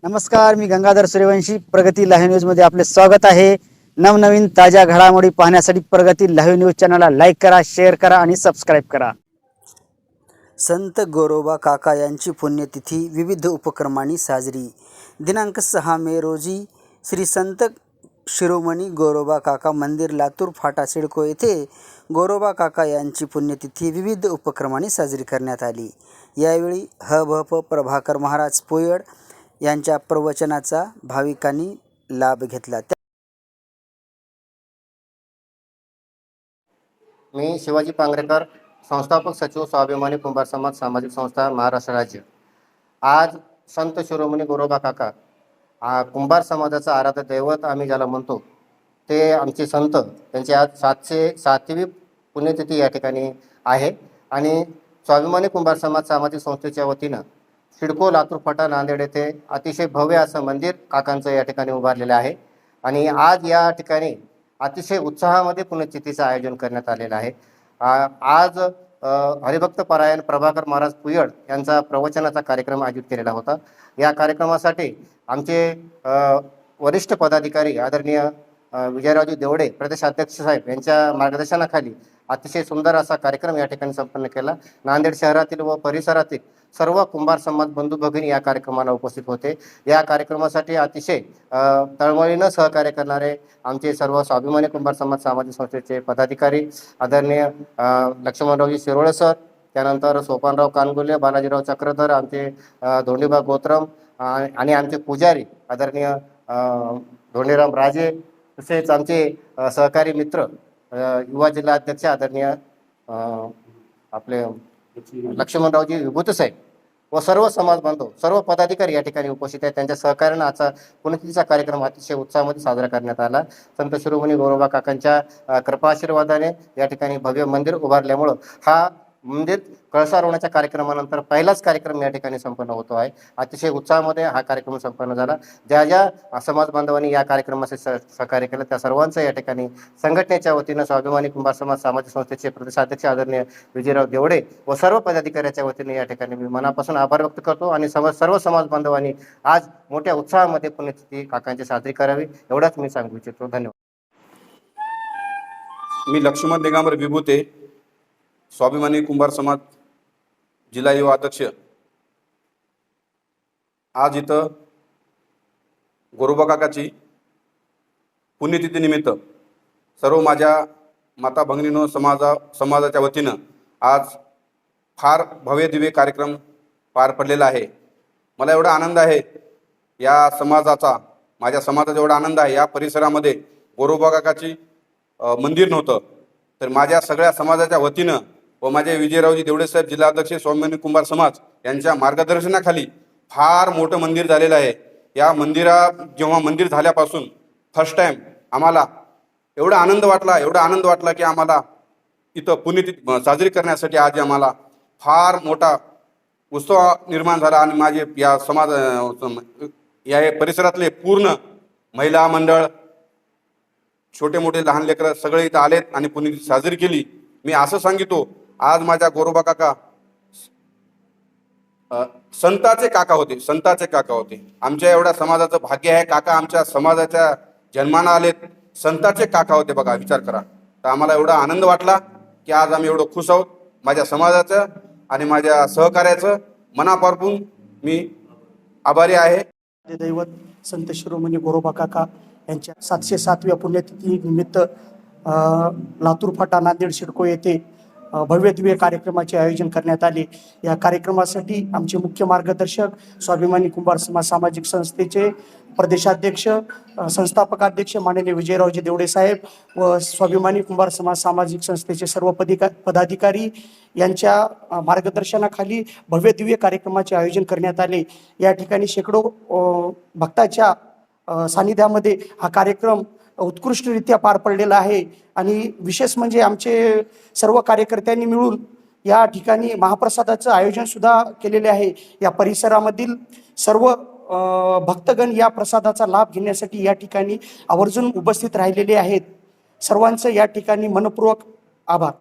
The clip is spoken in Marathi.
नमस्कार, मी गंगाधर सूर्यवंशी. प्रगती लाईव्ह न्यूज मध्ये आपले स्वागत आहे. नवनवीन ताज्या घडामोडी पाहण्यासाठी प्रगती लाईव्ह न्यूज चॅनलला लाईक करा, शेअर करा आणि सबस्क्राईब करा. संत गोरोबा काका यांची पुण्यतिथी विविध उपक्रमांनी साजरी. दिनांक 6 मे रोजी श्री संत शिरोमणी गोरोबा काका मंदिर, लातूर फाटा सिडको येथे गोरोबा काका यांची पुण्यतिथी विविध उपक्रमांनी साजरी करण्यात आली. यावेळी ह.भ.प. प्रभाकर महाराज पोयड यांच्या प्रवचनाचा भाविकांनी लाभ घेतला. मी शिवाजी पांगरेकर, संस्थापक सचिव स्वाभिमानी कुंभार समाज सामाजिक संस्था महाराष्ट्र राज्य. आज संत शिरोमणी गोरोबा काका कुंभार समाजाचं आराध्य दैवत आम्ही ज्याला म्हणतो ते आमचे संत, त्यांची आज 707वी पुण्यतिथी या ठिकाणी आहे. आणि स्वाभिमानी कुंभार समाज सामाजिक संस्थेच्या वतीनं सिडको लातूर फाटा नांदेड येथे अतिशय भव्य असं मंदिर काकांचं या ठिकाणी उभारलेलं आहे. आणि आज या ठिकाणी अतिशय उत्साहामध्ये पुण्यतिथीचं आयोजन करण्यात आलेलं आहे. आज हरिभक्त परायण प्रभाकर महाराज पुयड यांचा प्रवचनाचा कार्यक्रम आयोजित केलेला होता. या कार्यक्रमासाठी आमचे वरिष्ठ पदाधिकारी आदरणीय विजयरावजी देवडे प्रदेशाध्यक्ष साहेब यांच्या मार्गदर्शनाखाली अतिशय सुंदर असा कार्यक्रम या ठिकाणी संपन्न केला. नांदेड शहरातील व परिसरातील सर्व कुंभार समाज बंधू भगिनी या कार्यक्रमाला उपस्थित होते. या कार्यक्रमासाठी अतिशय तळमळीनं सहकार्य करणारे आमचे सर्व स्वाभिमानी कुंभार समाज सामाजिक संस्थेचे पदाधिकारी आदरणीय लक्ष्मणरावजी शिरोळे सर, त्यानंतर सोपानराव कानगुले, बालाजीराव चक्रधर, आमचे धोंडीबा गोत्रम आणि आमचे पुजारी आदरणीय धोंडीराम राजे, तसेच आमचे सहकारी मित्र युवा जिल्हा अध्यक्ष आदरणीय आपले लक्ष्मणरावजी विभूती साहेब व सर्व समाज बांधव, सर्व पदाधिकारी या ठिकाणी उपस्थित आहेत. त्यांच्या सहकार्यानं आजचा पुण्यतिथीचा कार्यक्रम अतिशय उत्साहामध्ये साजरा करण्यात आला. संत शिरोमणी गोरोबा काकांच्या कृपाआशीर्वादाने या ठिकाणी भव्य मंदिर उभारल्यामुळं हा मंदिर कळसारोहणाच्या कार्यक्रमानंतर पहिलाच कार्यक्रम या ठिकाणी संपन्न होतो आहे. अतिशय उत्साहामध्ये हा कार्यक्रम संपन्न झाला. ज्या ज्या समाज बांधवांनी या कार्यक्रमाचे सहकार्य केलं त्या सर्वांचं या ठिकाणी संघटनेच्या वतीनं स्वाभिमानी कुंभार समाज सामाजिक संस्थेचे प्रदेशाध्यक्ष आदरणीय विजयराव देवडे व सर्व पदाधिकाऱ्यांच्या वतीने या ठिकाणी मी मनापासून आभार व्यक्त करतो. आणि सर्व समाज बांधवांनी आज मोठ्या उत्साहामध्ये पुण्यतिथी काकांची साजरी करावी एवढाच मी सांगू इच्छितो. धन्यवाद. मी लक्ष्मण दिगंबर विभूते, स्वाभिमानी कुंभार समाज जिल्हा युवा अध्यक्ष. आज इथं गोरोबा काकाची पुण्यतिथी निमित्त सर्व माझ्या माता भगिनींनो समाजाच्या वतीनं आज फार भव्य दिव्य कार्यक्रम पार पडलेला आहे. मला एवढा आनंद आहे या समाजाचा, माझ्या समाजाचा एवढा आनंद आहे. या परिसरामध्ये गोरोबा काकाची मंदिर नव्हतं, तर माझ्या सगळ्या समाजाच्या वतीनं व माझे विजयरावजी देवडे साहेब जिल्हाध्यक्ष स्वाभिमानी कुंभार समाज यांच्या मार्गदर्शनाखाली फार मोठं मंदिर झालेलं आहे. या जेव्हा मंदिर झाल्यापासून फर्स्ट टाइम आम्हाला एवढा आनंद वाटला की आम्हाला इथं पुण्यतिथी साजरी करण्यासाठी आज आम्हाला फार मोठा उत्सव निर्माण झाला. आणि माझे या या परिसरातले पूर्ण महिला मंडळ, छोटे मोठे लहान लेकरं सगळे इथं आलेत आणि पुण्यतिथी साजरी केली. मी असं सांगितो, आज माझ्या गोरोबा काका संताचे काका होते. आमच्या एवढ्या समाजाचं भाग्य आहे. काका आमच्या समाजाच्या जन्माला आलेत, संताचे काका होते. बघा, विचार करा. तर आम्हाला एवढा आनंद वाटला की आज आम्ही एवढं खुश आहोत. माझ्या समाजाचं आणि माझ्या सहकार्याचं मनापासून मी आभारी आहे. दैवत संत शिरोमणी गोरोबा काका यांच्या 707व्या पुण्यतिथी निमित्त लातूर फाटा नांदेड सिडको येथे भव्य दिव्य कार्यक्रमाचे आयोजन करण्यात आले. या कार्यक्रमासाठी आमचे मुख्य मार्गदर्शक स्वाभिमानी कुंभार समाज सामाजिक संस्थेचे प्रदेशाध्यक्ष संस्थापक अध्यक्ष माननीय विजयरावजी देवडे साहेब व स्वाभिमानी कुंभार समाज सामाजिक संस्थेचे सर्व पदाधिकारी यांच्या मार्गदर्शनाखाली भव्य दिव्य कार्यक्रमाचे आयोजन करण्यात आले. या ठिकाणी शेकडो भक्ताच्या सानिध्यामध्ये हा कार्यक्रम उत्कृष्टरित्या पार पडलेला आहे. आणि विशेष म्हणजे आमचे सर्व कार्यकर्त्यांनी मिळून या ठिकाणी महाप्रसादाचं आयोजन सुद्धा केलेले आहे. या परिसरामधील सर्व भक्तगण या प्रसादाचा लाभ घेण्यासाठी या ठिकाणी आवर्जून उपस्थित राहिलेले आहेत. सर्वांचं या ठिकाणी मनपूर्वक आभार.